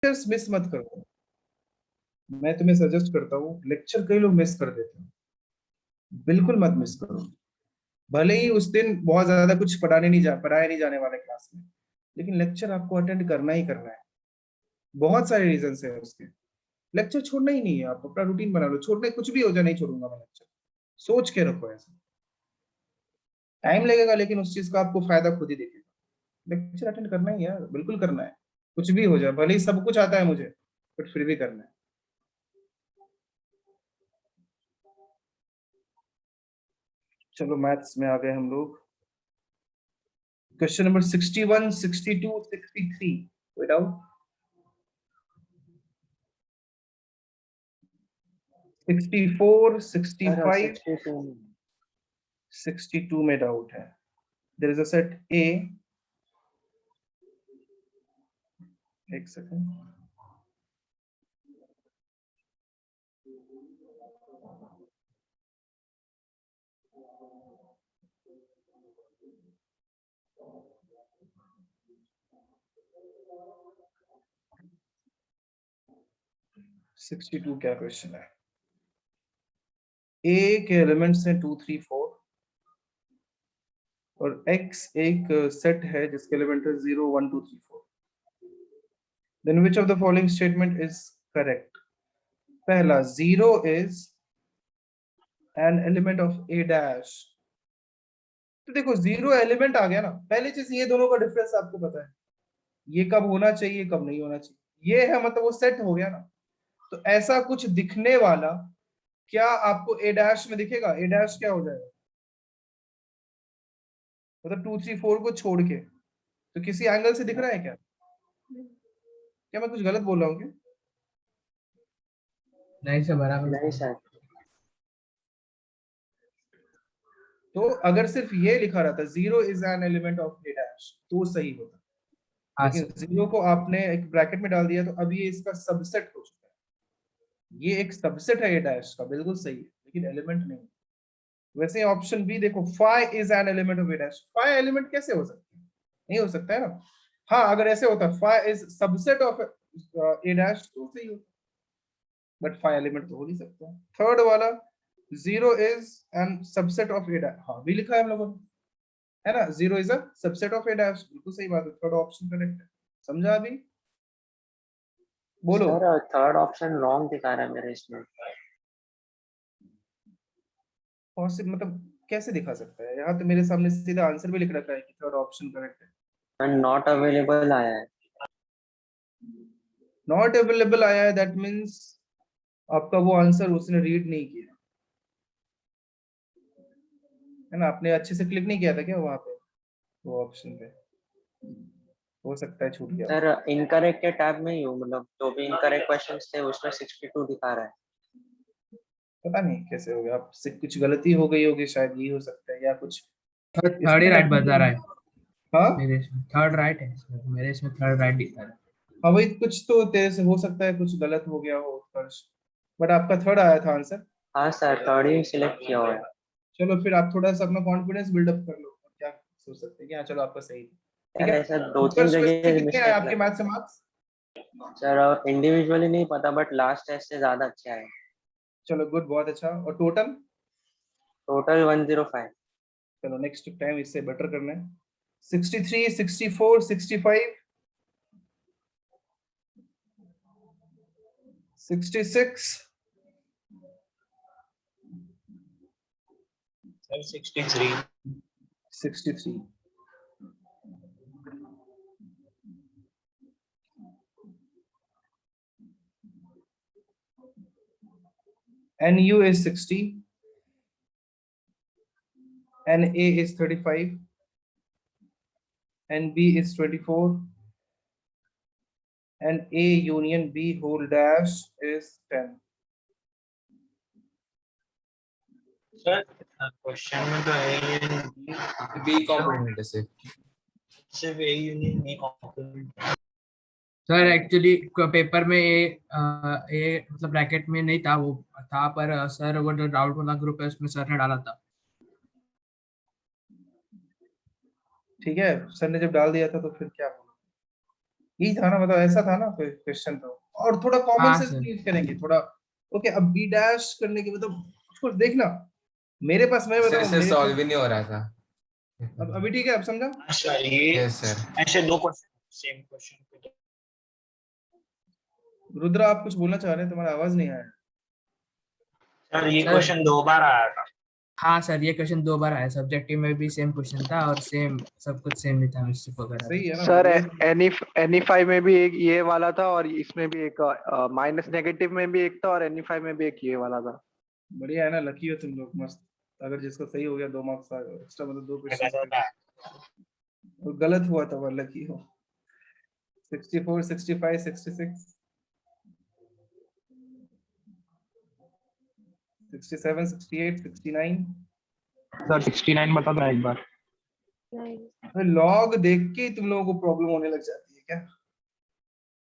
Miss मत करो, मैं तुम्हें सजेस्ट करता हूँ, लेक्चर कई लोग मिस कर देते हैं, बिल्कुल मत मिस करो। भले ही उस दिन बहुत ज्यादा कुछ पढ़ाया नहीं जाने वाला क्लास में, लेकिन लेक्चर आपको अटेंड करना ही करना है। बहुत सारे रीजन है उसके, लेक्चर छोड़ना ही नहीं है, आप अपना रूटीन बना लो, छोड़ने कुछ भी हो जाए नहीं छोड़ूंगा मैं लेक्चर, सोच के रखो ऐसा। टाइम लगेगा लेकिन उस चीज का आपको फायदा खुद ही दिखेगा। लेक्चर अटेंड करना ही है यार, बिल्कुल करना है, कुछ भी हो जाए, भले ही सब कुछ आता है मुझे, बट फिर भी करना है। चलो मैथ्स में आ गए हम लोग। क्वेश्चन नंबर 61, 62, 63, कोई डाउट? 64, 65, 62 में डाउट है। There is a set A, एक सेकंड, सिक्सटी टू क्या क्वेश्चन है? ए के एलिमेंट्स हैं 2, 3, 4 और x एक सेट है जिसके एलिमेंट है 0, 1, 2, 3, 4। Then which of the following statement is correct? पहला, 0 is an element of A dash. तो देखो 0 एलिमेंट आ गया ना, पहली चीज ये दोनों का डिफरेंस आपको पता है, ये कब होना चाहिए कब नहीं होना चाहिए, ये है मतलब वो सेट हो गया ना। तो ऐसा कुछ दिखने वाला क्या आपको ए डैश में दिखेगा? ए डैश क्या हो जाएगा, मतलब 2, 3, 4 को छोड़ के, तो किसी एंगल से दिख रहा है क्या? क्या मैं कुछ गलत बोल रहा हूँ क्या? नहीं सर, बराबर नहीं सर। तो अगर सिर्फ ये लिखा रहता 0 is an element of A dash तो सही होता, हाँ लेकिन सर। 0 को आपने एक ब्रैकेट में डाल दिया तो अब ये इसका सबसेट हो चुका है, ये एक सबसेट है ए डैश का, बिल्कुल सही है, लेकिन एलिमेंट नहीं। वैसे ऑप्शन बी देखो, phi is an element of A dash, phi element कैसे हो सकता है? नहीं हो सकता है ना। हाँ अगर ऐसे होता phi is subset of A dash तो सही होता, बट फाई एलिमेंट तो हो नहीं सकता। थर्ड वाला, 0 is N subset of A dash, हाँ भी लिखा है हम लोगों ने, है ना, 0 is a subset of A dash, बिल्कुल सही बात है, थर्ड ऑप्शन करेक्ट है। समझा अभी? बोलो। सर थर्ड ऑप्शन रॉन्ग दिखा रहा है मेरे इसमें। पॉसिबल मतलब कैसे दिखा सकता है? यहाँ तो मेरे सामने सीधा आंसर भी लिख रखा है कि थर्ड ऑप्शन करेक्ट है। नॉट अवेलेबल आया है। नॉट अवेलेबल आया है, दैट मीन्स आपका वो आंसर उसने रीड नहीं किया है ना, आपने अच्छे से क्लिक नहीं किया था क्या वहां पे, वो ऑप्शन पे, हो सकता है छूट गया। सर इनकरेक्ट के टैब में ही हूँ, मतलब जो भी इनकरेक्ट क्वेश्चंस थे उसमें 62 दिखा रहा है। पता नहीं कैसे हो गया, आपसे कुछ गलती हो गई होगी शायद, ये हो सकता है, या कुछ थर्ड ही इसमें राइट बता रहा है हाँ मेरे इसमें, थर्ड राइट है इसमें, मेरे इसमें थर्ड राइट दिखा रहा है। हाँ वही, कुछ तो तेरे से हो सकता है कुछ गलत हो गया हो उत्कर्ष, बट आपका थर्ड आया था आंसर। हाँ सर, थर्ड ही सिलेक्ट किया हुआ है। चलो फिर आप थोड़ा सा अपना कॉन्फिडेंस बिल्डअप कर लो, और क्या सोच सकते हैं कि हाँ चलो आपका सही है। ठीक यार है, ऐसा दो तीन उत्कर्ष वैसे जगह कितने आए मिस्टेक आपके लगा। मैथ से मार्क्स? सर इंडिविजुअली नहीं पता, बट लास्ट टेस्ट से ज्यादा अच्छे आए। चलो गुड, बहुत अच्छा। और टोटल? टोटल 105। चलो नेक्स्ट टाइम इससे बेटर करना है। 63, 64, 65, 66, sir 63। 63। NU is 60, NA is 35, NB is 24, and A union B whole dash is 10. Sir question में तो है बी कॉम्पोनेंट है सिर्फ A union B component. Sir actually paper में ये मतलब ब्रैकेट में नहीं था, वो था पर सर वो जो डाउट वाला ग्रुप है उसमें सर ने डाला था। ठीक है, सर ने जब डाल दिया था तो फिर क्या होगा? यही था ना, मतलब ऐसा था ना क्वेश्चन तो, और थोड़ा कॉमन हाँ सेंस सर। यूज करेंगे थोड़ा। ओके, अब बी डैश करने के मतलब उसको देखना, मेरे पास, मैं सर बताऊं इसे मेरे सॉल्व पास, ही नहीं हो रहा था। अब अभी ठीक है, अब समझा। अच्छा ये यस सर। ऐसे दो क्वेश्चन सेम क्वेश्चन। रुद्र आप कुछ बोलना चाह रहे हैं, तुम्हारा आवाज नहीं आया। सर ये सर क्वेश्चन 2 बार आया था। हाँ सर, ये क्वेश्चन 2 बार आया, सब्जेक्टिव में भी सेम क्वेश्चन था और सेम सब कुछ सेम ही था, मिस्टेक वगैरह था। सही है ना, सर ये एनी फाइव में भी एक ये वाला था और इसमें भी एक माइनस नेगेटिव में भी एक था और एनी फाइव में भी एक ये वाला था। बढ़िया है ना, लकी हो तुम लोग, मस्त। अगर जिसका सही हो गया 2 मार्क्स आ गए एक्स्ट्रा, मतलब 2 क्वेश्चन। गलत हुआ था वो लकी हो। 64 65 66 67 68 69। सर 69 बता दो एक बार। लॉग देख के ही तुम लोगों को प्रॉब्लम होने लग जाती है क्या?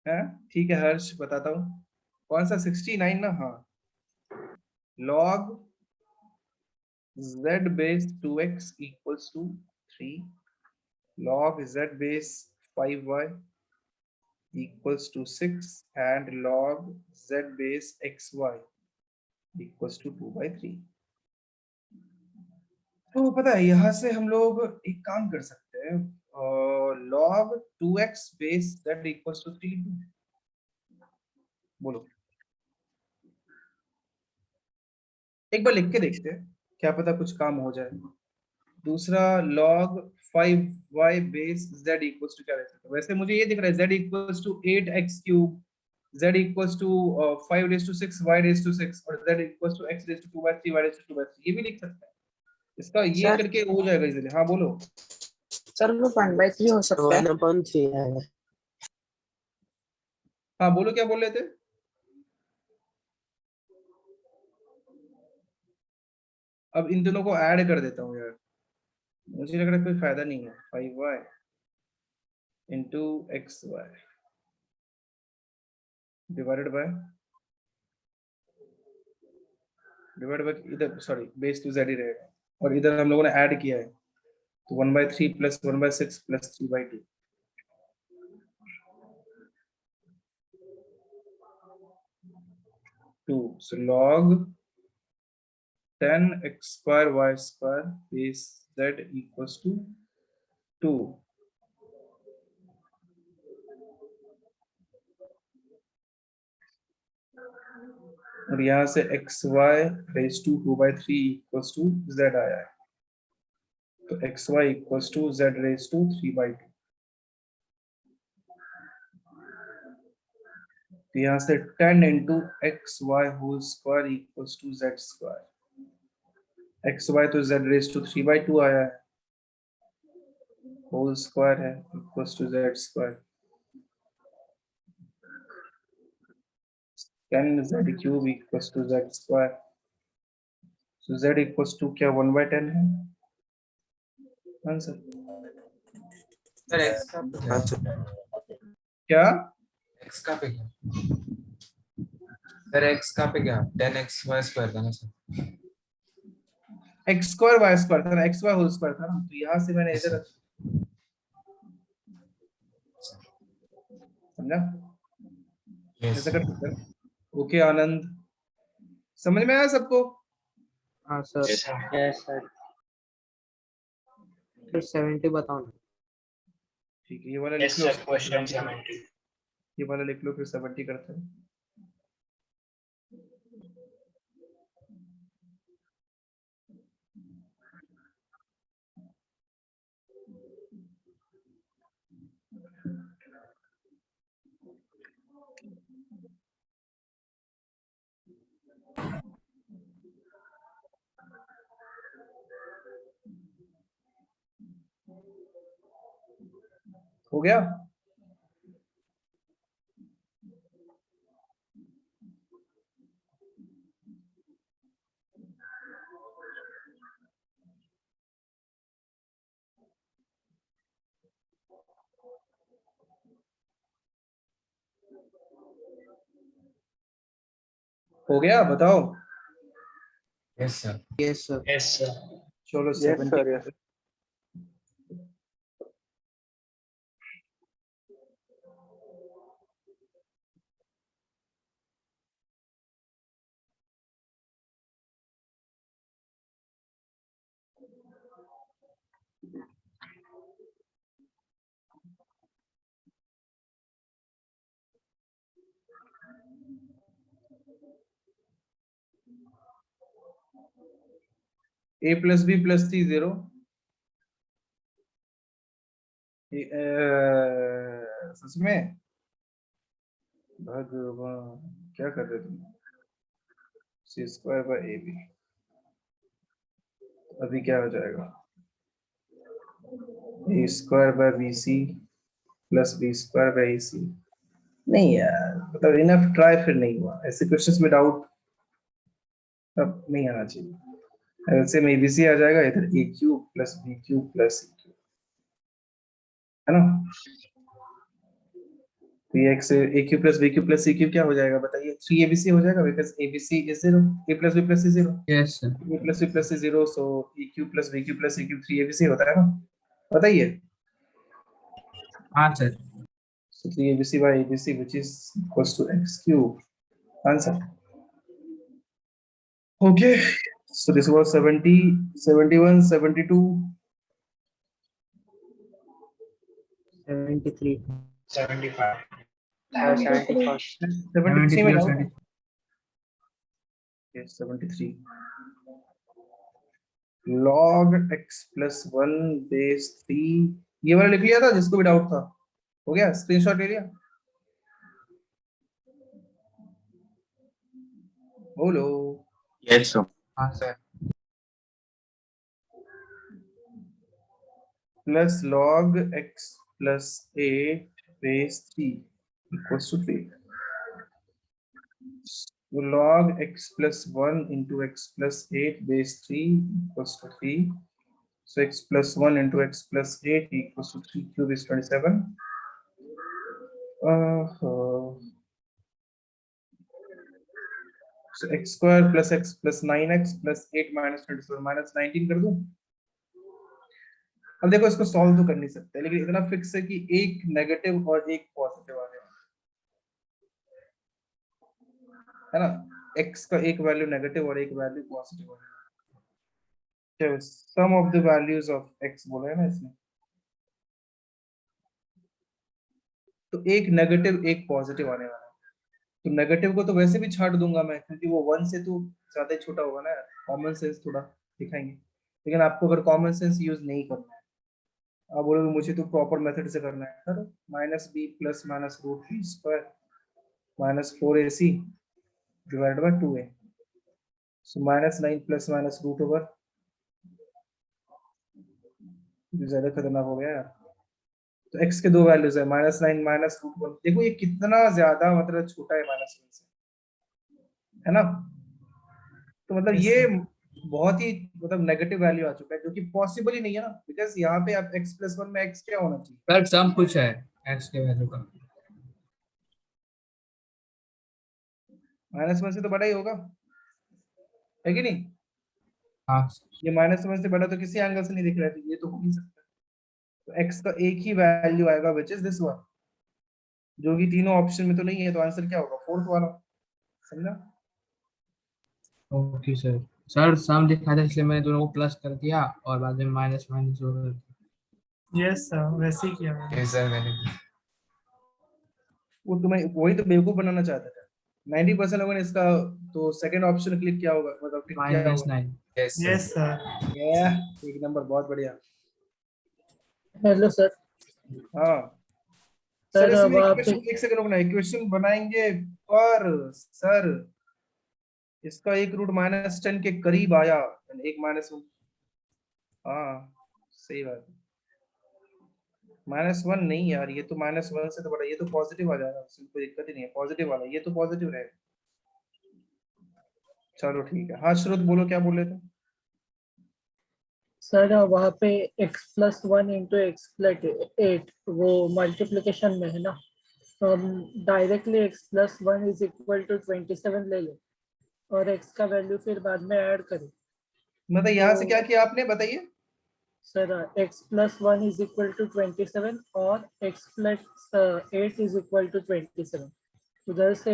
है ठीक है हर्ष, बताता हूँ कौन सा 69 ना। हाँ, log z base 2x equals to 3, log z base 5y equals to 6 and log z base xy equals to 2/3। तो पता है, यहाँ से हम लोग एक काम कर सकते हैं, log 2x base z equals to 3। बोलो, एक बार लिख के देखते हैं, क्या पता कुछ काम हो जाए। दूसरा log 5y base z equals to क्या रहता है? वैसे मुझे ये दिख रहा है z equals to 8x cube, z equals to 5 raised to 6 y raised to 6 और z equals to x raised to 2/3 y raised to 2/3, ये भी लिख सकते हैं। इसका ये सर करके हो जाएगा इजीली। हाँ बोलो। सर वो 1/3 हो सकता है। हाँ बोलो, क्या बोल रहे थे? अब इन दोनों को ऐड कर देता हूँ यार, मुझे लग रहा है कोई फायदा नहीं है। 5y into xy divided by इधर, सॉरी बेस टू z ही रहेगा, और इधर हम लोगों ने ऐड किया है, तो 1/3 plus 1/6 plus 3/2। So log 10x square y square base z equals to 2। और यहाँ से xy raised to 2/3 equals to z आया है, तो xy equals to z raised to 3/2। तो यहाँ से 10 into xy whole square equals to z square। xy तो z raised to 3/2 आया है, whole square है equals to z square। 10 z cube equals to z square। So z equals to क्या 1/10 है answer? Sir x का पे क्या x का पे क्या सर x का पे क्या 10x y स्क्वायर था ना sir? x square y square था ना, xy होल स्क्वायर था ना, तो यहाँ से मैंने इधर समझा, यस ऐसा कर सकते हैं। ओके आनंद, समझ में आया सबको? हाँ सर। Yes sir. फिर 70 बताओ ना। ठीक है, ये वाला लिख यस लो, सर क्वेश्चन 70। ये वाला लिख लो, फिर 70 करते हैं। हो गया? हो गया, बताओ। Yes sir. Yes sir. Yes sir. चलो yes 70 sir yes. a plus b plus c 0, सच में भगवान क्या कर रहे तुम? C square by A B, अभी क्या हो जाएगा? A square by B C plus B square by A C. नहीं यार, मतलब इनफ ट्राई, फिर नहीं हुआ। ऐसे क्वेश्चंस में डाउट अब नहीं आना चाहिए। ऐसे में एबीसी आ जाएगा, इधर A cube plus B cube plus C cube, है ना? तो ये X A cube plus B cube plus C cube क्या हो जाएगा बताइए? 3 एबीसी हो जाएगा, because ABC is 0, A plus B plus C 0, yes sir. A plus B plus C 0, so A cube plus B cube plus C cube 3 ABC होता है ना? बताइए। हाँ सर। So 3 ABC by ABC, which is equals to x cube. Answer. Okay. So this was 70, 71, 72. 73. 75. 71st. 73 में और doubt? 73। Yes, 73. Log x plus 1 base 3. ये वाला लिख लिया था जिसको भी डाउट था? हो गया? स्क्रीनशॉट ले लिया? बोलो। Yes, sir. हाँ sir. Plus log x plus 8 base 3 equals to 3. So log x plus 1 into x plus 8 base 3 equals to 3. So x plus 1 into x plus 8 equals to 3 cube is 27. So x square plus x plus 9x plus 8 minus 27 minus 19 कर दूं? अब देखो इसको solve तो कर नहीं सकते, लेकिन इतना फिक्स है कि एक नेगेटिव और एक पॉजिटिव आने वाला है ना? x का एक वैल्यू नेगेटिव और एक वैल्यू पॉजिटिव आने वाला है। Sum of the values of x बोला है ना इसमें, तो एक नेगेटिव एक पॉजिटिव आने वाला है। तो नेगेटिव को तो वैसे भी छाट दूंगा मैं, क्योंकि वो 1 से तो ज्यादा ही छोटा होगा ना। कॉमन सेंस थोड़ा दिखाएंगे, लेकिन आपको अगर कॉमन सेंस यूज नहीं करना है, आप बोलोगे मुझे तो प्रॉपर मेथड से करना है, करो। Minus B plus minus root B square minus 4ac divided by 2a, so minus 9 plus minus root over, ज्यादा खतरनाक हो गया यार। तो x के दो वैल्यूज है, माइनस 9 माइनस रूट 1। देखो ये कितना ज्यादा मतलब छोटा है माइनस 1 से, है ना? तो मतलब Yes, ये sir. बहुत ही मतलब नेगेटिव वैल्यू आ चुका है, जो कि पॉसिबल ही नहीं है ना, बिकॉज यहाँ पे आप x प्लस 1 में x क्या होना चाहिए? सर सम कुछ है x के वैल्यू का। माइनस 1 से तो बड़ा ही होगा, है कि नहीं? हाँ ये माइनस 1 से बड़ा तो किसी एंगल से नहीं दिख रहा है, तो ये तो हो नहीं सकता। तो x का एक ही वैल्यू आएगा, विच इज दिस वन, जो कि तीनों ऑप्शन में तो नहीं है। तो आंसर क्या होगा? फोर्थ वाला, समझा? Okay sir. सर सम लिखा था इसलिए मैंने दोनों को प्लस कर दिया और बाद में माइनस माइनस हो गया। यस सर, वैसे ही किया मैंने। Yes, sir. मैंने वो तुम्हें वही तो बेवकूफ बनाना चाहता था। 90% लोगों ने इसका तो सेकंड ऑप्शन क्लिक किया होगा, मतलब टिक किया माइनस होगा। 9। yes, sir. Yes sir. ये एक नंबर, बहुत बढ़िया। Hello sir. हाँ सर, सर, इसमें वहाँ इक्वेशन, एक सेकंड रुकना, इक्वेशन बनाएंगे पर सर इसका एक रूट -10 के करीब आया, एक -1। हाँ सही बात है, -1 नहीं यार, ये तो -1 से तो बड़ा, ये तो पॉजिटिव आ जाएगा, उसमें कोई दिक्कत ही नहीं है। पॉजिटिव वाला ये तो पॉजिटिव रहेगा। चलो ठीक है। हाँ श्रुत बोलो, क्या बोल रहे थे? सर वहाँ पे x plus 1 into x plus 8 वो मल्टीप्लिकेशन में है ना, तो हम directly x plus 1 is equal to 27 ले लें और x का वैल्यू फिर बाद में ऐड करें। मतलब यहाँ से क्या किया आपने, बताइए? Sir x plus 1 is equal to 27 और x plus 8 is equal to 27, उधर से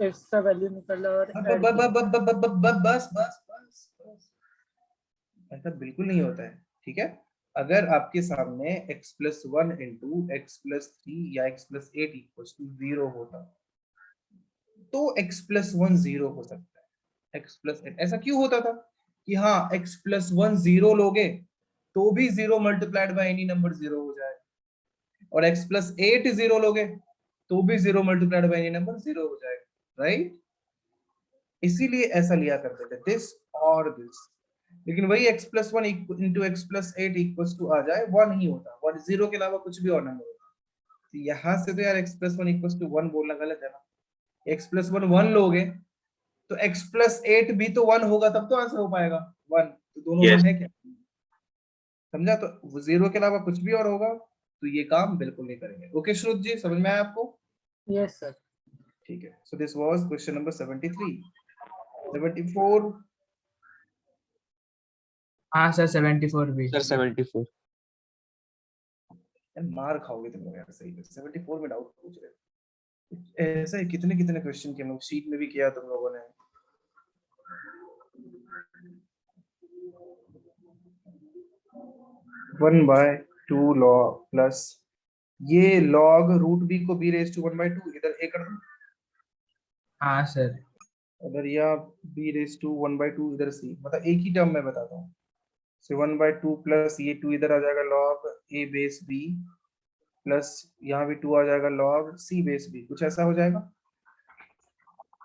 x का वैल्यू निकला और ऐड किया। बस बस बस बस, ऐसा बिल्कुल नहीं होता है, ठीक है? अगर आपके सामने x plus 1 into x plus 3 या x प्लस 8 इक्वल्स टू 0 होता, तो x+1 0 हो सकता है, x+8। ऐसा क्यों होता था कि हाँ x+1 0 लोगे तो भी 0 मल्टीप्लाइड बाय एनी नंबर 0 हो जाएगा, और x+8 0 लोगे तो भी 0 मल्टीप्लाइड बाय एनी नंबर 0 हो जाएगा, राइट। इसीलिए ऐसा लिया करते थे, दिस और दिस। लेकिन वही x+1 into x+8 equals to आ जाए 1 ही होता, और 0 के अलावा कुछ भी और नंबर होता। तो यहाँ से तो यार x+1 इक्वल्स टू 1 बोलना गलत है ना। x+1 1 लोगे तो x+8 भी तो 1 होगा, तब तो आंसर हो पाएगा 1। तो दोनों Yes. 1 है क्या, समझा। तो 0 के अलावा कुछ भी और होगा तो ये काम बिल्कुल नहीं करेंगे। ओके श्रुत जी, समझ में आया आपको? Yes sir. ठीक है, so this was question number 73। 74 हाँ सर 74 भी। सर 74 यार मार खाओगे तुम लोग यार, सही है। 74 में डाउट पूछ रहे हो, ऐसा है कितने कितने क्वेश्चन के हम लोग शीट में भी किया तुम लोगों ने। One by two log plus ये log रूट बी को b रेज टू 1/2 इधर a कर दो, हाँ सर। अगर या b रेज टू 1/2 इधर c, मतलब एक ही टर्म में बताता हूँ। so 1/2 प्लस ये 2 इधर आ जाएगा log a base b plus यहाँ भी 2 आ जाएगा log c बेस b, कुछ ऐसा हो जाएगा।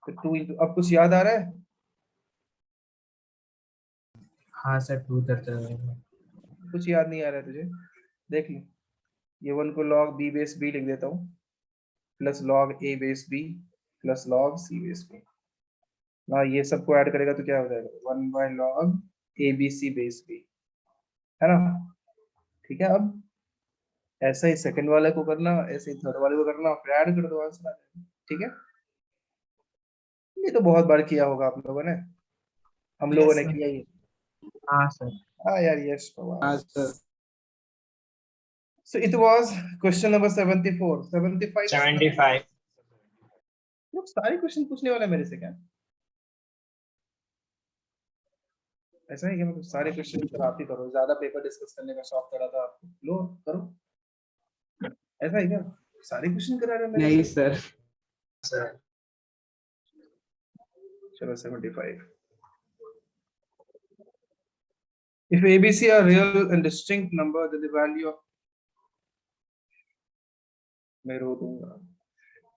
तो 2 इंटू, अब कुछ याद आ रहा है? हाँ सर 2 उधर तो कुछ याद नहीं आ रहा है तुझे? देख ली, ये 1 को log b बेस b लिख देता हूँ plus log a base b plus log c base b ना, ये सबको ऐड करेगा तो क्या हो जाएगा 1/log abc बेस b, है ना। ठीक है, अब ऐसा ही सेकंड वाले को करना, ऐसे ही थर्ड वाले को करना, फिर ऐड कर दो, आंसर आ जाएगा। ठीक है, ये तो बहुत बार किया होगा आप लोगों ने, हम लोगों ने sir. किया ही। हाँ सर। हाँ यार, यस पवार। हाँ सर। So it was question number 74, 75। 75. लोग सारे क्वेश्चन पूछने वाले मेरे से क्या? ऐसा है कि मतलब सारे क्वेश्चन फिर आप ही करो, ज्यादा पेपर डिस्कस करने का शौक करा था आपको, लो करो। ऐसा है क्या, सारे क्वेश्चन करा रहे हो मेरे नहीं से? सर। चलो 75। If ABC are real and distinct number, then the value of, मैं रो दूंगा,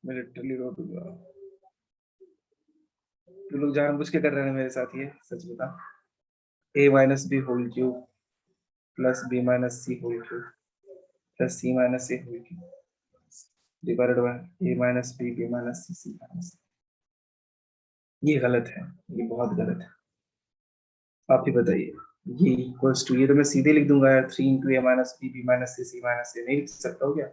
मैं लिटरली रो दूंगा। तो लोग जानबूझ के कर रहे हैं मेरे साथ ये, सच बता। a minus b whole cube plus b minus c whole cube plus c minus a whole cube divided by a minus b b minus c c minus a। ये गलत है, ये बहुत गलत है, आप ही बताइए। ये इक्वल्स टू, ये तो मैं सीधे लिख दूंगा यार, 3 into a minus b b minus c c minus a, नहीं लिख सकता हूँ क्या,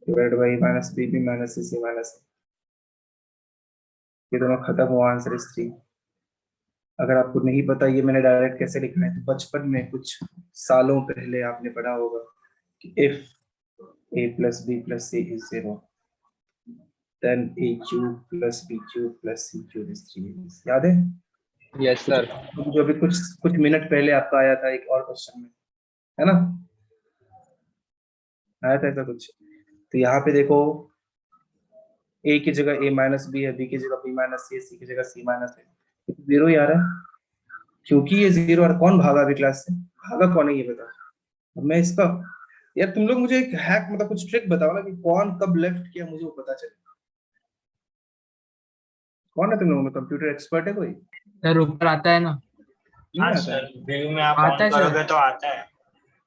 divided by a minus b b minus c c minus a। ये दोनों खत्म हुआ, आंसर इज 3। अगर आपको नहीं पता ये मैंने डायरेक्ट कैसे लिखना है, तो बचपन में कुछ सालों पहले आपने पढ़ा होगा कि if a plus b plus c is 0 then a cube plus b cube plus c cube is 3। याद है? Yes sir. जो अभी कुछ मिनट पहले आपका आया था एक और क्वेश्चन में, है ना, आया था ऐसा कुछ। तो यहाँ पे देखो, a की जगह a माइनस बी है, b की जगह b माइनस c, c की जगह c माइनस है, 0 ही आ रहा है क्योंकि ये 0। और कौन भागा अभी क्लास से, भागा कौन है ये बता। अब मैं इसका, यार तुम लोग मुझे एक हैक मतलब कुछ ट्रिक बताओ ना कि कौन कब लेफ्ट किया, मुझे वो पता चले। कौन है तुम लोगों में कंप्यूटर एक्सपर्ट है कोई? सर ऊपर आता है ना, नहीं हाँ आता सर, है? व्यू में आप आता ऑन है सर। करोगे तो आता है।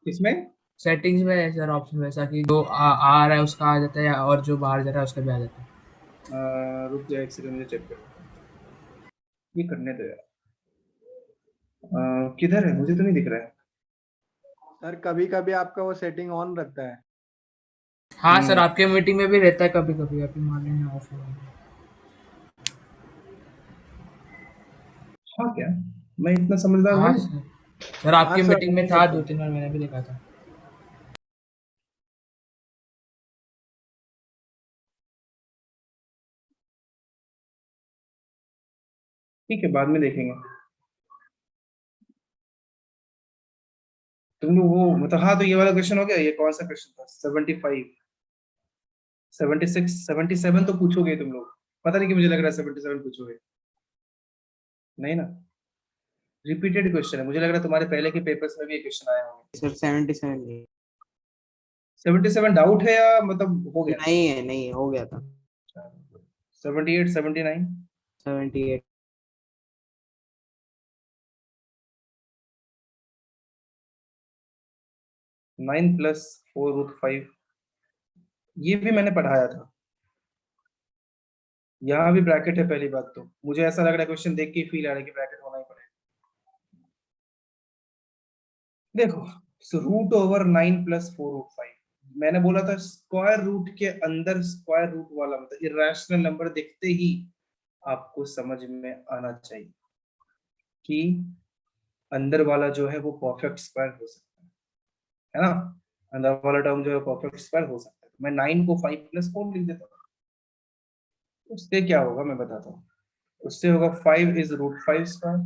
इसमें सेटिंग्स में है सर ऑप्शन वैसा कि जो आ रहा है उसका आ जाता है, और जो बाहर जा रहा है उसका भी आ जाता है। रुक जाए एक सेकंड, मुझे चेक करता हूँ, ये करने दो यार। किधर है, मुझे तो नहीं दिख रहा है। सर कभी कभी आपका वो सेटिंग ऑन रखता है। हाँ सर आपके मीटिंग में भी रहता है कभी कभी, अभी मान लेना ऑफ है। हाँ क्या, मैं इतना समझदार हाँ हूँ? सर आपके हाँ सर, मीटिंग में था 2-3 बार, मैंने भी देखा था। ठीक है, बाद में देखेंगे। तुम लोग वो मतलब, हाँ तो ये वाला क्वेश्चन हो गया। ये कौन सा क्वेश्चन था? 75, 76, 77 तो पूछोगे तुम लोग। पता नहीं कि मुझे लग रहा है 77 पूछोगे, नहीं ना? रिपीटेड क्वेश्चन है, मुझे लग रहा है तुम्हारे पहले के पेपर्स में भी ये क्वेश्चन आए होंगे। सर 77 77 डाउट है या मतलब हो गया? नहीं है, नहीं है, हो गया था 78 79 78 9 + 4√5, ये भी मैंने पढ़ाया था। यहाँ भी ब्रैकेट है, पहली बात तो मुझे ऐसा लग रहा है क्वेश्चन देख के ही फील आ रहा है कि ब्रैकेट होना ही पड़ेगा। देखो, √9 + 4√5, मैंने बोला था स्क्वायर रूट के अंदर स्क्वायर रूट वाला मतलब इरेशनल नंबर देखते ही आपको समझ में आना चाहिए कि अंदर वाला जो है वो परफेक्ट स्क्वायर हो सकता है ना? अंदर वाला टर्म जो है परफेक्ट स्क्वायर हो सकता है। मैं 9 को 5 + 4 लिख देता हूँ, उससे क्या होगा मैं बताता हूँ। उससे होगा 5 is √5 square,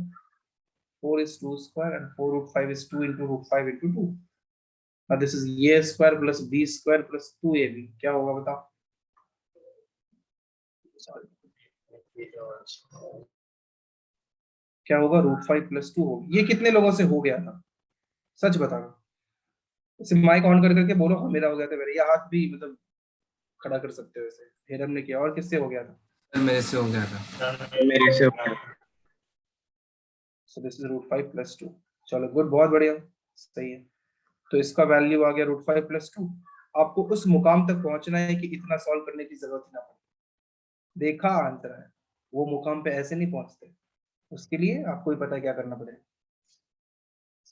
4 is 2 square, and 4√5 is 2 into √5 into 2. Now this is a square plus b square plus 2ab. क्या होगा बताओ? क्या होगा? √5 + 2 होगा। ये कितने लोगों से हो गया था? सच बताओ। सिर्फ माइक ऑन कर करके बोलो हाँ मेरा हो गया था, मेरा। ये हाथ भी मतलब खड़ा कर सकते हो ऐसे। हेरम ने किया। और किससे हो गया था? सर मेरे से हो गया था। मेरे से So this is √5 + 2. चलो गुड, बहुत बढ़िया, सही है। तो इसका वैल्यू आ गया √5 + 2। आपको उस मुकाम तक पहुंचना है कि इतना सॉल्व करने की जरूरत ही ना पड़े। देखा आंसर है, वो मुकाम पे ऐसे नहीं पहुंचते, उसके लिए आपको ही पता है क्या करना पड़ेगा।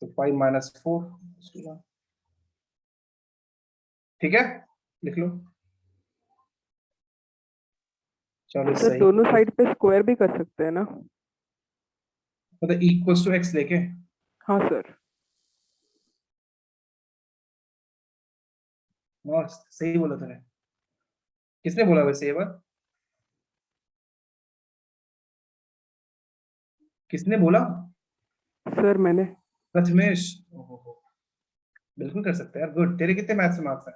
So 5 - 4, ठीक है, लिख लो। चलो सर सही, दोनों साइड पे स्क्वायर भी कर सकते हैं ना? मतलब इक्वल्स टू x लेके। हाँ सर। मस्त, सही बोला तूने। किसने बोला वैसे ये बात? किसने बोला? सर मैंने। प्रथमेश। ओहो, बिल्कुल कर सकते हैं यार, गुड। तेरे कितने मैथ्स में मार्क्स हैं?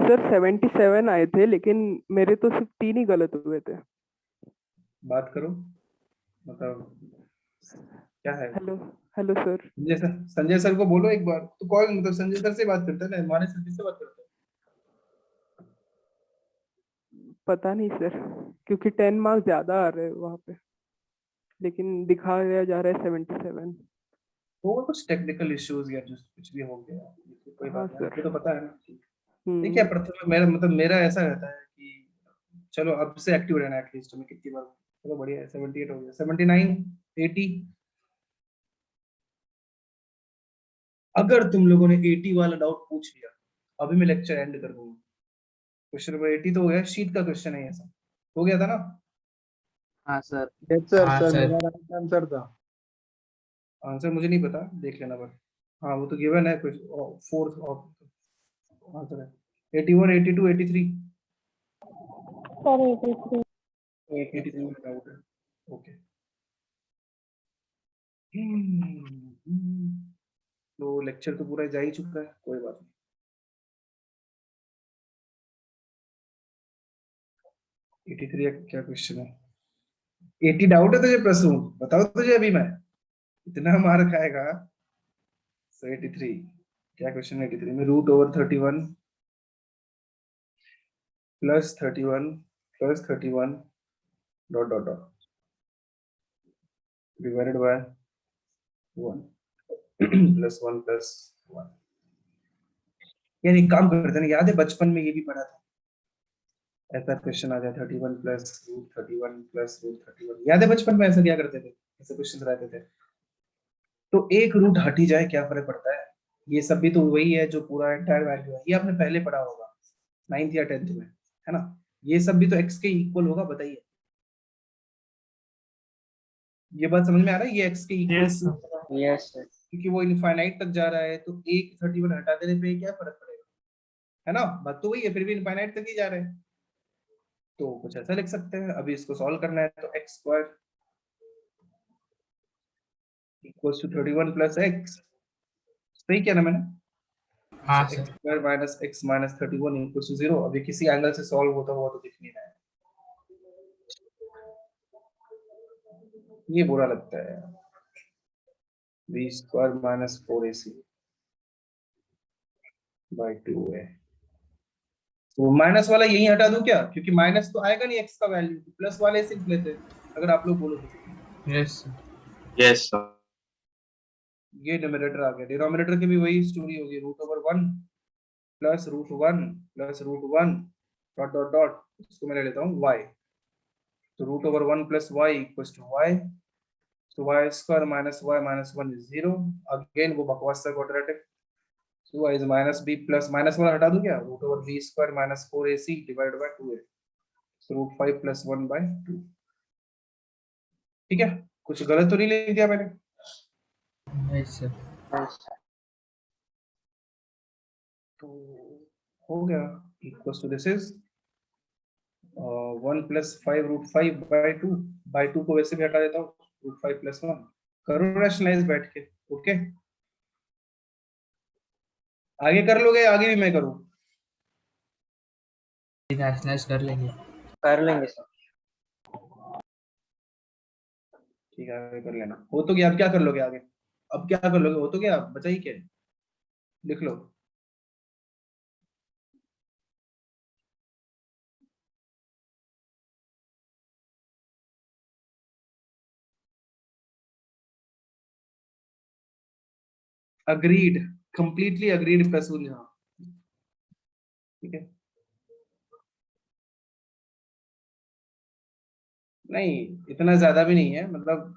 सर 77 आए थे, लेकिन मेरे तो सिर्फ 3 ही गलत हुए थे। बात करो, मतलब क्या है? Hello hello sir. Sanjay sir को बोलो एक बार तो। कॉल मतलब संजय सर से बात करता है ना, माने सर किससे बात करता है? पता नहीं सर, क्योंकि 10 मार्क्स ज्यादा आ रहे हैं वहाँ पे, लेकिन दिखाया जा रहा है 77। वो कुछ टेक्निकल इश्यूज या जो कुछ भी हो गया, कोई हाँ बात नहीं, सर। आपको तो पता है ना। ठीक है, प्रथम मेरा मतलब मेरा ऐसा रहता है कि चलो अब से एक्टिव रहना एटलीस्ट। मैं कितनी बार, चलो बढ़िया है, 78 हो गया, 79 80। अगर तुम लोगों ने 80 वाला डाउट पूछ लिया, अभी मैं लेक्चर एंड कर दूंगा। क्वेश्चन नंबर 80 तो हो गया, शीट का क्वेश्चन है ये सब, हो गया था ना? हाँ सर। सर हाँ सर सर। मेरा राइट आंसर था। आंसर मुझे नहीं पता, देख लेना बस। हाँ वो तो गिवन है, कुछ फोर्थ आंसर है 81 82 83। सर 83। 83 में डाउट है, ओके। तो लेक्चर तो पूरा जा ही चुका है, कोई बात नहीं। 83 क्या क्वेश्चन है? 80 डाउट है तुझे प्रसून? बताओ तुझे अभी मैं इतना मार खाएगा। So 83 क्या क्वेश्चन है? 83 में √31 + 31 + 31 ... divided by 1 + 1 + 1। यानी काम करते हैं, याद है बचपन में ये भी पढ़ा था, ऐसा क्वेश्चन आ जाए 31 + √31 + √31। याद है बचपन में ऐसा क्या करते थे, ऐसे क्वेश्चन रहते थे। तो एक रूट हट ही जाए क्या फर्क पड़ता है? ये सब भी तो वही है जो पूरा एंटायर वैल्यू है, ये आपने पहले पढ़ा होगा 9th या 10th में, है ना? ये सब भी तो x के इक्वल होगा, बताइए। ये बात समझ में आ रहा है? ये x के equal Yes, sir. Yes sir. क्योंकि वो इनफाइनाइट तक जा रहा है, तो एक 31 हटा देने पे क्या फर्क पड़ेगा, है ना? बात तो वही है, फिर भी इनफाइनाइट तक ही जा रहे हैं। तो कुछ ऐसा लिख सकते हैं, अभी इसको सॉल्व करना है तो x² = 31 + x, सही किया ना मैंने? हाँ x sir square minus x minus 31 equals to 0। अब ये किसी एंगल से सॉल्व होता हुआ तो दिख नहीं रहा है, ये बुरा लगता है यार। b square minus 4ac by 2 है। तो माइनस वाला यही हटा दूं क्या, क्योंकि माइनस तो आएगा नहीं x का वैल्यू, प्लस वाले सिर्फ लेते हैं अगर आप लोग बोलो तो। Yes yes sir. ये न्यूमरेटर आ गया, डिनोमिनेटर की भी वही स्टोरी होगी, √1 plus √1 plus √1 dot dot dot, इसको मैं ले लेता हूँ y, तो √1 plus y equals to y, so y square minus y minus 1 is 0। Again वो बकवास सा quadratic, so y is minus b plus minus वाला हटा दूं क्या, √b square minus 4ac divided by 2a, so √5 plus 1 by 2। ठीक है, कुछ गलत तो नहीं लिख दिया मैंने? नहीं सर तो हो गया, equals to this is 1 plus 5 √5 by 2 को वैसे भी हटा देता हूँ, √5 प्लस 1 करो रैशनलाइज बैठ के। ओके, आगे कर लोगे, आगे भी मैं करूँ? रैशनलाइज कर लेंगे। कर लेंगे सर। ठीक है, आगे कर लेना। हो तो गया, अब क्या कर लोगे आगे? अब क्या कर लोगे, हो तो गया, बचा ही क्या है? लिख लो। अग्रीड, कंप्लीटली अग्रीड प्रसून यहाँ। ठीक है, नहीं इतना ज्यादा भी नहीं है, मतलब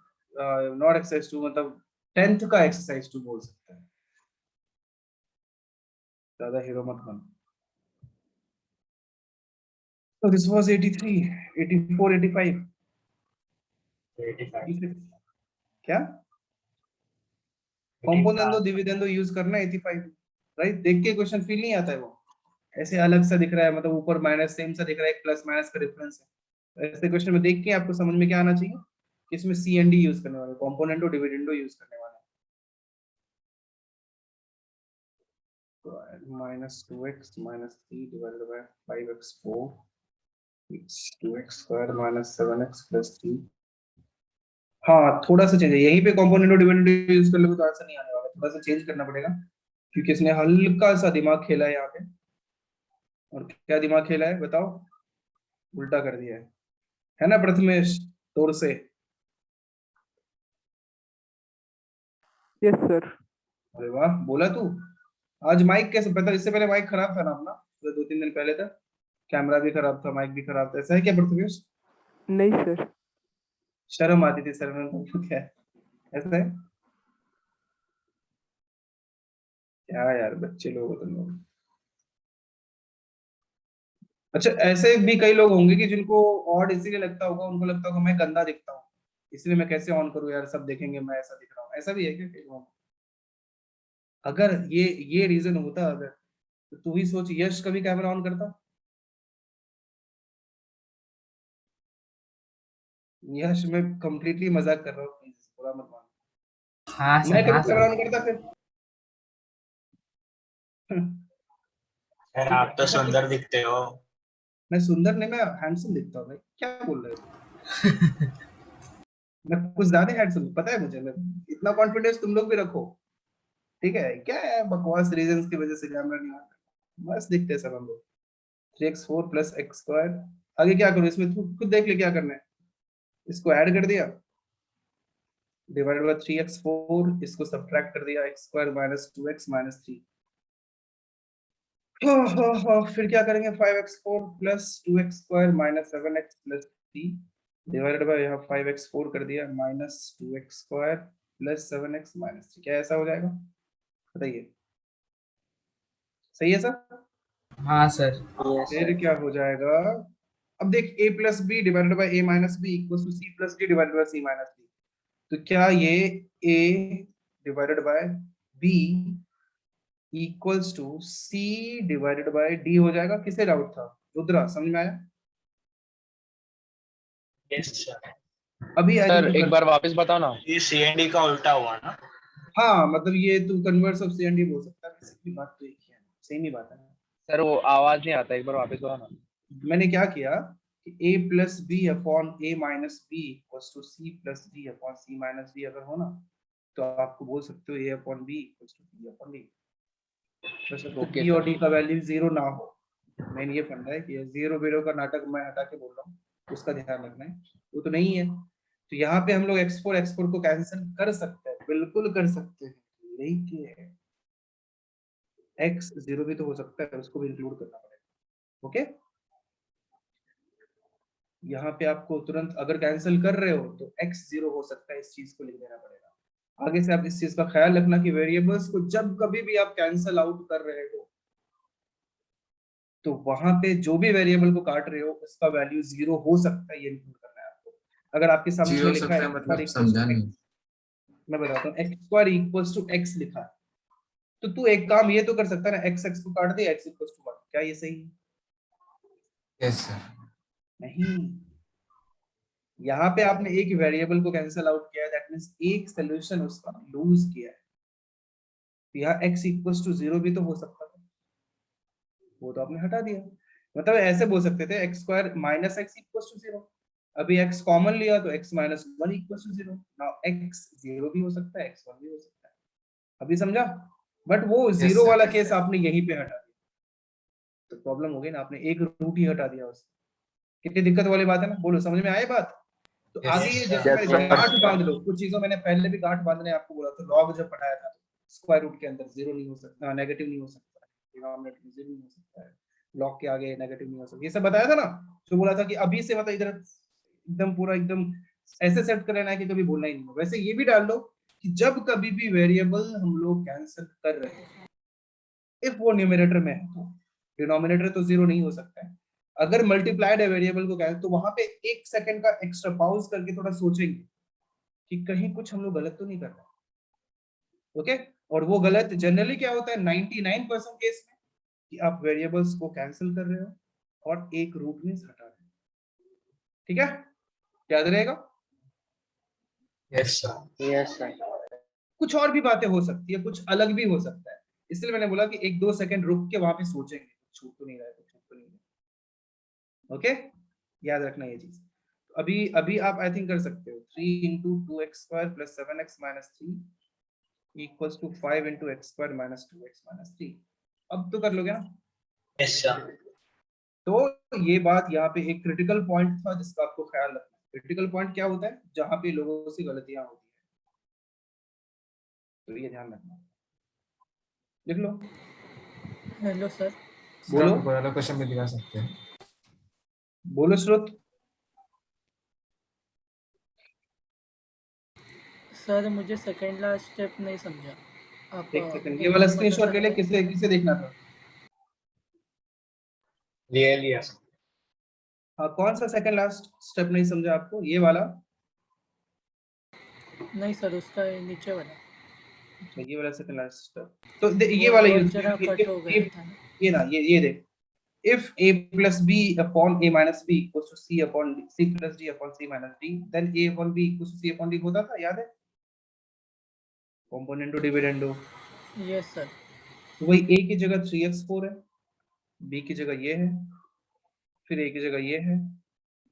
नॉट एक्सरसाइज 2, मतलब 10th का एक्सरसाइज 2 बोल सकते हैं, ज्यादा हीरो मत बनो। So this was 83, 84, 85, 86 क्या कॉम्पोनेंडो डिविडेंडो यूज करना 85, राइट? देख के क्वेश्चन फील नहीं आता है वो, ऐसे अलग सा दिख रहा है, मतलब ऊपर माइनस सेम सा दिख रहा है, एक प्लस माइनस का डिफरेंस है। ऐसे क्वेश्चन में देख के आपको समझ में क्या आना चाहिए कि इसमें सी एंड डी यूज करने वाले, कॉम्पोनेंडो डिविडेंडो यूज करने वाले। Minus 2x minus 3 divided by 5x4 2x square minus 7x plus 3। हाँ, थोड़ा सा चेंज है, यहीं पे कॉम्पोनेंट और डिविडेंड यूज कर लोगे तो आंसर नहीं आने वाला, थोड़ा सा चेंज करना पड़ेगा, क्योंकि इसने हल्का सा दिमाग खेला है यहाँ पे। और क्या दिमाग खेला है बताओ? उल्टा कर दिया है ना प्रथमेश, तोड़ से? Yes sir. अरे वाह, बोला तू। आज माइक कैसे, पता इससे पहले माइक खराब था ना अपना, 2-3 दिन पहले तक कैमरा भी खराब था, माइक भी खराब था, ऐसा है क्या प्रथमेश? नहीं सर। शर्म आती थी सर में, क्या है? ऐसा है क्या यार, बच्चे लोग हो तुम लोग। अच्छा, ऐसे भी कई लोग होंगे कि जिनको ऑड इसीलिए लगता होगा, उनको लगता होगा मैं गंदा दिखता हूँ, इसलिए मैं कैसे ऑन करूँ यार, सब देखेंगे मैं ऐसा दिख रहा हूँ, ऐसा भी है क्या कई लोगों को? अगर ये रीजन होता अगर, तो तू ही सोच, यश कभी कैमरा ऑन करता? यश, मैं कंप्लीटली मजाक कर रहा हूँ, प्लीज बुरा मत मान। हाँ मैं सर कभी हाँ कैमरा सर ऑन करता फिर? सर आप तो सुंदर दिखते हो। मैं सुंदर नहीं, मैं हैंडसम दिखता हूँ भाई, क्या बोल रहे हो? मैं कुछ ज्यादा हैंडसम, पता है मुझे, मैं इतना कॉन्फिडेंस तुम लोग भी रखो, ठीक है? क्या है बकवास रीजंस की वजह से कैमरा नहीं आता, मस्त दिखते हैं सब हम लोग। 3x4 प्लस एक्स स्क्वायर, आगे क्या करूं इसमें, तू खुद देख ले क्या करना है। इसको ऐड कर दिया, डिवाइडेड बाय 3x4, इसको सब्ट्रैक्ट कर दिया, x square minus 2x minus 3। फिर क्या करेंगे, 5x4 plus 2x square minus 7x plus 3 divided by, यहाँ 5x4 कर दिया minus 2x square plus 7x minus 3। क्या ऐसा हो जाएगा, बताइए? सही है सर? हाँ सर यस फिर सर। क्या हो जाएगा, अब देख, a plus B divided by a minus B equals to c plus d divided by c minus d। तो क्या ये a divided by b equals to c divided by d हो जाएगा? किसे डाउट था? रुद्रा, समझ में आया? Yes sir. अभी आई सर थिंक एक बार वापस बताओ ना। ये CND का उल्टा हुआ ना? हाँ, मतलब ये तू converse of c and d बोल सकता है, बेसिकली बात तो एक ही है। सेम ही बात है। सर वो आवाज नहीं आता, एक बार वापस बोला ना। मैंने क्या किया कि a plus B upon a minus B equals to c plus d upon c minus d अगर हो ना, तो आपको बोल सकते हो a upon b equals to b upon d। बस Okay, b और sir. d का वैल्यू जीरो ना हो। मैंने ये फंडा है कि जीरो जीरो का नाटक मैं हटा के बोल रहा हूँ, उसका ध्यान रखना है, वो तो नहीं है। तो यहाँ पे हम लोग x4 को कैंसिल कर सकते हैं, बिल्कुल कर सकते हैं, लेकिन x जीरो भी तो हो सकता है, उसको भी इंक्लूड करना पड़ेगा। ओके, यहाँ पे आपको तुरंत अगर कैंसिल कर रहे हो तो x जीरो हो सकता है, इस चीज को लिख देना पड़ेगा। आगे से आप इस चीज का ख्याल रखना कि वेरिएबल्स को जब कभी भी आप कैंसिल आउट कर रहे हो तो वहां पे जो भी वेरिएबल को काट रहे हो उसका वैल्यू जीरो हो सकता है, ये इंक्लूड करना है आपको। अगर आपके सामने जीरो हो लिखा सकता है है मतलब समझा नहीं। मैं बताता हूँ, x square equals to x लिखा है, तो तू एक काम ये तो कर सकता है ना, एक्स एक्स को काट दे, एक्स इक्वल्स टू 1। क्या ये सही है? Yes sir. नहीं, यहाँ पे आपने एक वेरिएबल को कैंसिल आउट किया है, दैट मींस एक सॉल्यूशन उसका लूज किया है। तो यहाँ x इक्वल्स टू 0 भी तो हो सकता था, वो तो आपने हटा दिया। मतलब ऐसे बोल सकते थे x square minus x equals to 0। अभी x कॉमन लिया तो x minus 1 equals to 0। Now x 0 भी हो सकता है, x 1 भी हो सकता है। अभी समझा? बट वो Yes, जीरो sir. वाला केस आपने यहीं पे हटा दिया, तो प्रॉब्लम हो गई ना, आपने एक रूट ही हटा दिया उससे। कितनी दिक्कत वाली बात है ना, बोलो समझ में आए बात? तो Yes, आगे ये sir. जैसे Yes, मैंने sir. गांठ बांध लो, कुछ चीजों मैंने पहले भी गांठ बांधने आपको बोला था, लॉग जब पढ़ाया था तो स्क्वायर रूट के अंदर जीरो नहीं हो सकता, नेगेटिव नहीं हो सकता, डिनोमिनेटर में जीरो नहीं हो सकता है, लॉग के आगे नेगेटिव नहीं हो सकता, ये सब बताया था ना। जो बोला था कि अभी से मतलब इधर एकदम पूरा एकदम ऐसे सेट कर लेना है कि कभी भूलना ही नहीं हो। वैसे ये भी डाल लो कि जब कभी भी वेरिएबल हम लोग कैंसिल कर रहे हैं, इफ वो न्यूमरेटर में है तो डिनोमिनेटर तो जीरो नहीं हो सकता है। अगर मल्टीप्लाइड है वेरिएबल को कैंसिल, तो वहां पे एक सेकंड का एक्स्ट्रा पॉज करके थोड़ा सोचेंगे कि कहीं कुछ हम लोग गलत तो नहीं कर रहे। ओके, और वो गलत जनरली क्या होता है 99% केस में, कि आप वेरिएबल्स को कैंसिल कर रहे हो और एक रूट में हटा रहे हो। ठीक है, याद रहेगा। Yes, sir. Yes, sir. कुछ और भी बातें हो सकती है, कुछ अलग भी हो सकता है, इसलिए मैंने बोला कि एक दो सेकंड रुक के वहां पे सोचेंगे, छूट तो नहीं रहा है, कुछ छूट तो नहीं है। ओके, याद रखना ये चीज। अभी अभी आप आई थिंक कर सकते हो 3 into 2x square plus 7x minus 3 equals to 5 into x square minus 2x minus 3। अब तो कर लोगे ना? Yes, sir. तो ये बात यहाँ पे एक क्रिटिकल पॉइंट था जिसका आपको ख्याल रखना है। क्रिटिकल पॉइंट क्या होता है? जहां पे लोगों से गलतियां होती है, तो ये ध्यान रखना। लिख लो, हेलो सर। सर बोलो आप ऊपर वाला क्वेश्चन भी दिखा सकते हैं। बोलो श्रुत। सर मुझे सेकंड लास्ट स्टेप नहीं समझा, आप एक सेकंड, ये एक वाला बार बता स्क्रीनशॉट के लिए सकते हैं? किसे किसे देखना था? Really, yes. हाँ, कौन सा सेकंड लास्ट स्टेप नहीं समझा आपको? ये वाला? नहीं सर, उसका नीचे वाला, अच्छा, ये वाला सेकंड लास्ट स्टेप, तो ये वो वाला आवाज यूज जरा कट हो गया था ना। ये ना, ये देख, if a plus b upon a minus b equals to c upon d, c plus d upon c minus d, then a upon b equals to c upon d होता था, याद है? Component dividendo. Yes sir. तो वही a की जगह 3x4 है, b की जगह ये है, फिर a की जगह ये है,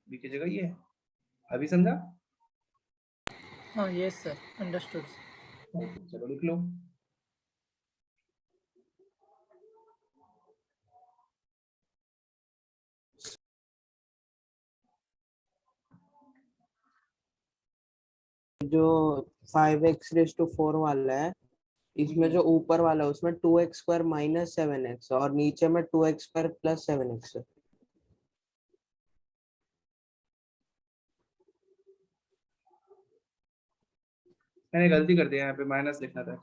b की जगह ये है। अभी समझा? हाँ यस सर, अंडरस्टूड। चलो लिख लो। जो 5x⁴ वाला है, इसमें जो ऊपर वाला है उसमें 2x² माइनस 7x और नीचे में 2x² प्लस 7x है। मैंने गलती कर दिया, यहाँ पे माइनस लिखना था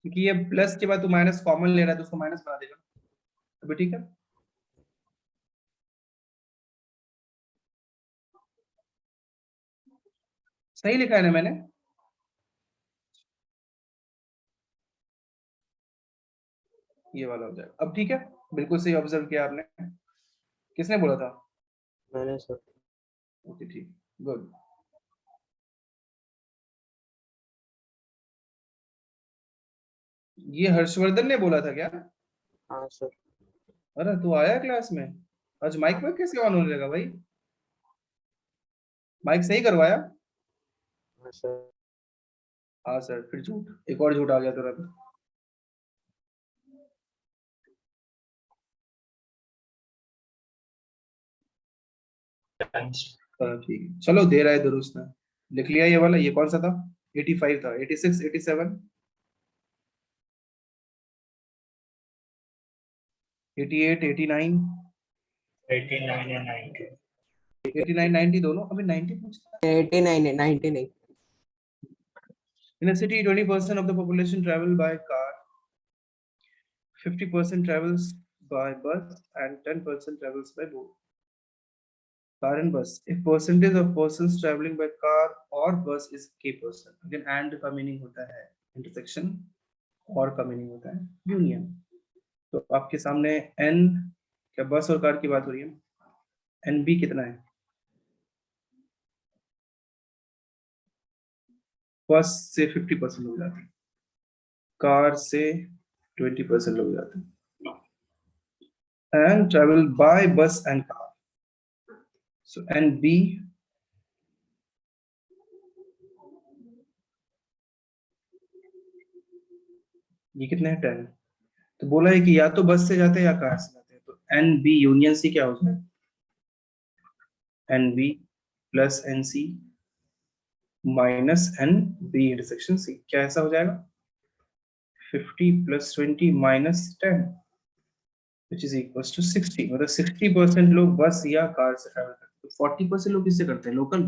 क्योंकि ये प्लस के बाद तू माइनस कॉमन ले रहा है तो उसको माइनस बना देगा। अभी ठीक है, सही लिखा है ना मैंने? ये वाला हो जाएगा अब, ठीक है। बिल्कुल सही ऑब्जर्व किया आपने। किसने बोला था? मैंने सर। ओके ठीक, गुड। ये हर्षवर्धन ने बोला था क्या? हाँ सर। अरे तू आया क्लास में? आज माइक पर कैसे ऑन होने लगा भाई? माइक सही करवाया? हाँ सर। हाँ सर, फिर झूठ, एक और झूठ आ गया तुरंत। ठीक है, चलो दे रहा है दुरुस्त है। लिख लिया ये वाला, ये कौन सा था? 85 था, 86, 87, 88, 89, 89 या 90 89, 90 दोनों। अभी 90 पूछता 89 है, 99। In a city, 20% of the population travel by car, 50% travels by bus, and 10% travels by boat. Car and bus. If percentage of persons traveling by car or bus is k%. Again, and का meaning होता है intersection, और का meaning होता है union. तो आपके सामने n, क्या बस और कार की बात हो रही है? NB कितना है? बस से 50% लोग जाते हैं, कार से 20% लोग जाते हैं, and travel by bus and car. So NB ये कितने हैं? 10। तो बोला है कि या तो बस से जाते हैं या कार से जाते हैं, तो NB यूनियन सी क्या हो जाएगा? NB plus NC minus NB intersection C, क्या ऐसा हो जाएगा? 50 plus 20 minus 10 which is equals to 60। मतलब 60% लोग बस या कार से ट्रैवल करते हैं, तो 40% लोग किससे करते हैं? लोकल।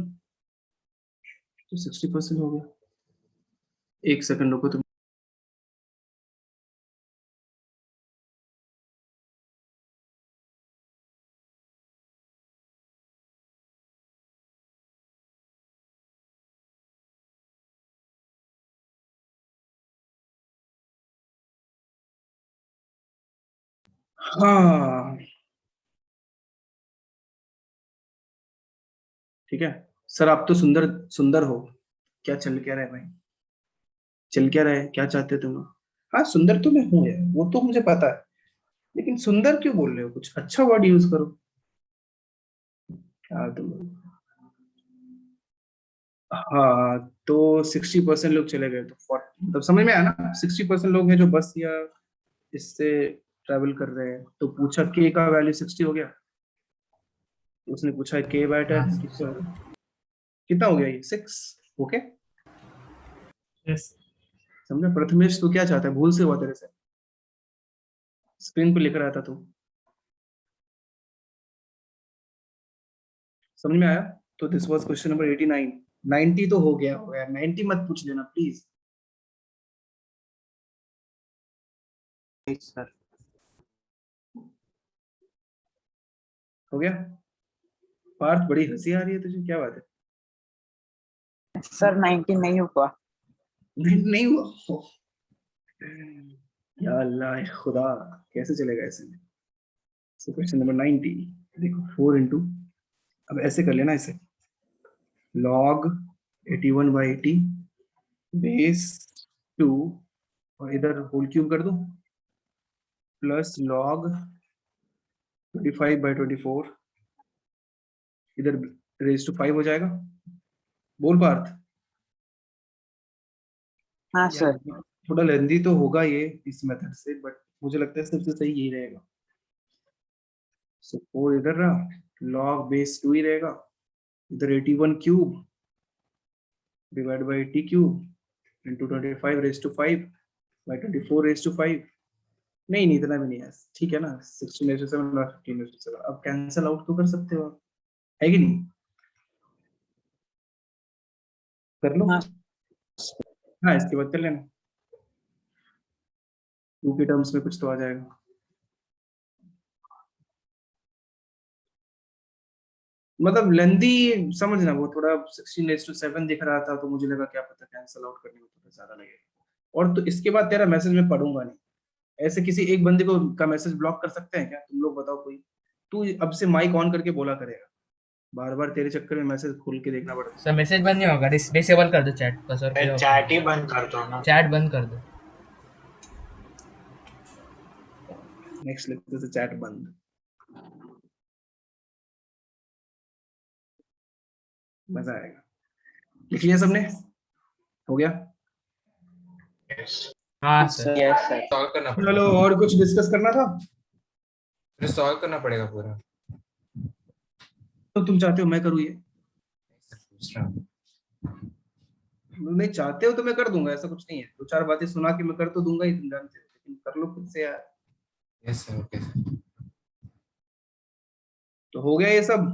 तो 60% हो गया। एक सेकंड रुको तुम। हाँ ठीक है सर, आप तो सुंदर सुंदर हो। क्या चल क्या रहा है भाई? चल क्या रहा है? क्या चाहते हो तुम? हाँ सुंदर तो मैं हूँ यार, वो तो मुझे पता है, लेकिन सुंदर क्यों बोल रहे हो? कुछ अच्छा वर्ड यूज करो। क्या तुम? हाँ तो 60% लोग चले गए, तो 40 मतलब समझ में आया ना? 60% लोग हैं जो बस या इससे ट्रेवल कर रहे हैं। तो पूछा के का वैल्यू 60 हो गया, उसने पूछा के बाय 10 कितना हो गया? ये 6। ओके यस समझा? प्रथमेश तू क्या चाहता है? भूल से हुआ तेरे से, स्क्रीन पे लिख रहा था तू, समझ में आया? तो दिस वाज क्वेश्चन नंबर 89। 90 तो हो गया यार, 90 मत पूछ लेना प्लीज। सर हो गया? पार्थ बड़ी हंसी आ रही है तुझे, क्या बात है? सर 90 नहीं हुआ। नहीं हुआ? या अल्लाह खुदा, कैसे चलेगा ऐसे में? सो क्वेश्चन नंबर 90 देखो, 4 इंटू, अब ऐसे कर लेना इसे, log 81/80 बेस 2 और इधर होल क्यूब कर दो, प्लस log 25/24 इधर रेज टू 5 हो जाएगा। बोल पार्थ। हाँ सर। थोड़ा लेंदी तो होगा ये इस मेथड से, बट मुझे लगता है सबसे सही यही रहेगा। सो 4 इधर रहा, log बेस 2 ही रहेगा, इधर 81 cube divide by 80 cube into 25 raise to 5 by 24 raise to 5। नहीं इतना भी नहीं है, ठीक है ना? 16 रेज टू 7 और 15 रेज टू 7 अब कैंसिल आउट तो कर सकते हो आप, है कि नहीं? कर लो। हाँ। हाँ इसके बाद कर लेना, 2 के टर्म्स में कुछ तो आ जाएगा। मतलब लेंदी समझना, वो थोड़ा 16:7 दिख रहा था, तो मुझे लगा क्या पता कैंसिल आउट करने में थोड़ा ज्यादा लगेगा। और तो इसके बाद तेरा मैसेज मैं पढ़ूंगा नहीं। ऐसे किसी एक बंदे को का मैसेज ब्लॉक कर सकते हैं क्या? तुम लोग बताओ कोई। तू अब से माइक ऑन करके बोला करेगा, बार बार तेरे चक्कर में मैसेज खोल के देखना पड़ेगा। सर मैसेज बंद नहीं होगा, डिसेबल कर दो चैट का सर। चैट ही बंद कर दो ना। चैट बंद कर दो। नेक्स्ट लिखते से चैट बंद। मजा आएगा। लिख लिया सबने? हो गया? हाँ सर। Yes sir. सॉल्व करना पड़ेगा। चलो और कुछ डिस्कस करना था? फिर सॉल्व करना पड़ेगा पूरा। तो तुम चाहते हो मैं करूँ ये? पूछ रहा हूँ। नहीं चाहते हो तो मैं कर दूंगा, ऐसा कुछ नहीं है। दो चार बातें सुना के मैं कर तो दूंगा ही, तुम जानते हो, लेकिन कर लो खुद से यार। Yes sir, okay sir. तो हो गया ये सब,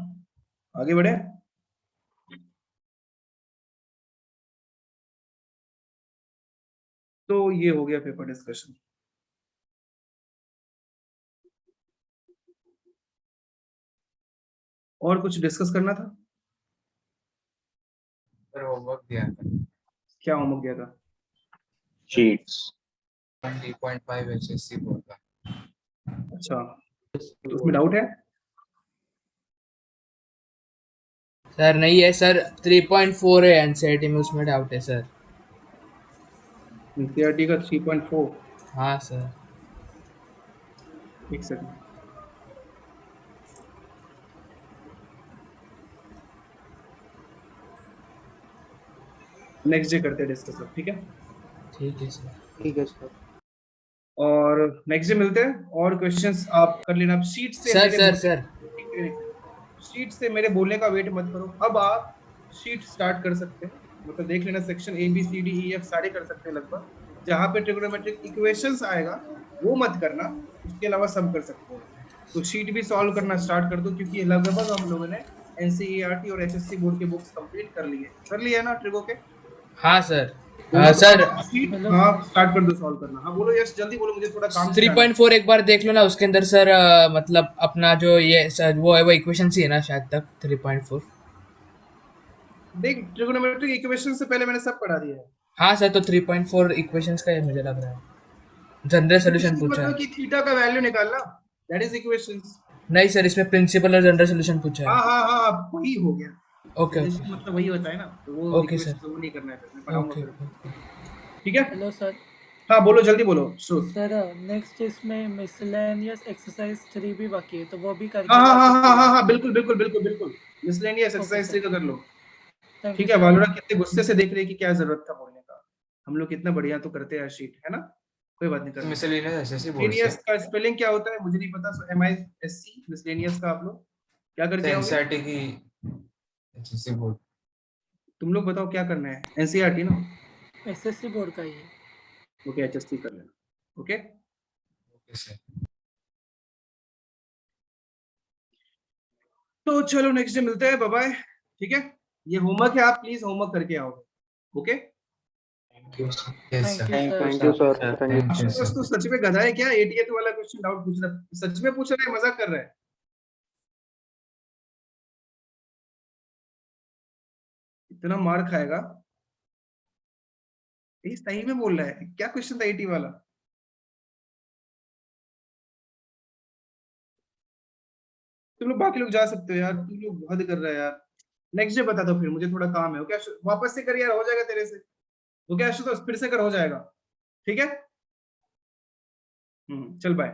आगे बढ़े। तो ये हो गया पेपर डिस्कशन। और कुछ डिस्कस करना था? सर होमवर्क दिया था। क्या होमवर्क दिया था? शीट्स 3.5 एचएससी बोर्ड का। अच्छा, तो उसमें डाउट है? सर नहीं है सर, 3.4 है एनसीईआरटी में, उसमें डाउट है सर। एनसीईआरटी का 3.4? हाँ सर। एक सेकंड। नेक्स्ट डे करते हैं डिस्कस अब, ठीक है? ठीक है सर। ठीक है सर। और नेक्स्ट डे मिलते हैं। और क्वेश्चंस आप कर लेना। आप शीट से सर मेरे सर बोलने- शीट से मेरे बोलने का वेट मत करो। अब आप शीट स्टार्ट कर सकते हैं, मतलब देख लेना section A B C D E F सारे कर सकते हैं लगभग। जहां पे ट्रिगोनोमेट्रिक इक्वेशंस आएगा वो मत करना, उसके अलावा सब कर सकते हो। तो शीट भी सॉल्व करना स्टार्ट कर दो, क्योंकि लगभग हम लोगों ने एनसीईआरटी और एचएससी बोर्ड के बुक्स कंप्लीट कर लिए ना ट्रिगो के। हाँ सर। तो सर शीट हाँ स्टार्ट कर दो सॉल्व करना। हाँ बोलो यस, जल्दी बोलो, मुझे थोड़ा काम से जाना है। 3.4 एक बार देख लो ना, उसके अंदर सर मतलब अपना जो ये सर वो है, वो इक्वेशन ही है ना शायद तक 3.4। देख ट्रिगोनोमेट्रिक इक्वेशन से पहले मैंने सब पढ़ा दिया है। हाँ सर, तो 3.4 इक्वेशंस का है मुझे लग रहा है। जनरल सोल्यूशन पूछा मतलब है। कि थीटा का वैल्यू निकालना, दैट इज इक्वेशंस। नहीं सर, इसमें प्रिंसिपल और जनरल सोल्यूशन पूछा हाँ है। हाँ हाँ वही हो गया। ओके Solution मतलब वही होता है ना, तो वो ओके इक्वेशन सर। वो नहीं करना है, फिर मैं पढ़ाऊंगा ओके फिर। ठीक है? Hello sir. हाँ बोलो जल्दी बोलो श्रुत। सर नेक्स्ट इसमें मिसलेनियस एक्सरसाइज 3 भी बाकी है, तो वो भी करके हाँ हाँ ला हाँ सकते हाँ हाँ हैं। हाँ बिल्कुल बिल्कुल बिल्कुल बिल्कुल। Miscellaneous okay exercise sir. 3 का कर लो। थैंक ठीक यू है, सर। वालोरा कितने गुस्से से देख रहे हैं कि क्या जरूरत था बोलने का। हम लोग कितना बढ़िया तो करते हैं शीट, है ना? कोई बात नहीं तो करना। मिसलेनियस एचएससी बोर्ड से मिसलेनियस का स्पेलिंग क्या होता है मुझे नहीं पता, सो MISC मिसलेनियस का आप लोग क्या करके आओगे? एनसीईआरटी की एचएससी बोर्ड। तुम लोग बताओ क्या करना है? एनसीईआरटी ना? एसएससी बोर्ड का ही है। ओके एचएससी कर लेना। Okay okay sir. तो चलो नेक्स्ट डे मिलते हैं, बाय बाय। ठीक है, ये होमवर्क है, आप प्लीज होमवर्क करके आओगे। Okay yes thank sir. You sir. Thank you sir. Thank you. Ashutosh तो सच में गधा है क्या? 88 वाला क्वेश्चन डाउट पूछ रहा है, सच में पूछ रहा है, मजाक कर रहा है? इतना मार खाएगा? ये सही में बोल रहा है? क्या क्वेश्चन था 80 वाला? तुम लोग बाकी लोग जा सकते हो यार, तुम लोग हद कर रहे हो यार। नेक्स्ट डे बता दो, फिर मुझे थोड़ा काम है। ओके वापस से कर यार, हो जाएगा तेरे से। ओके आशुतोष फिर से कर, हो जाएगा। ठीक है चल बाय।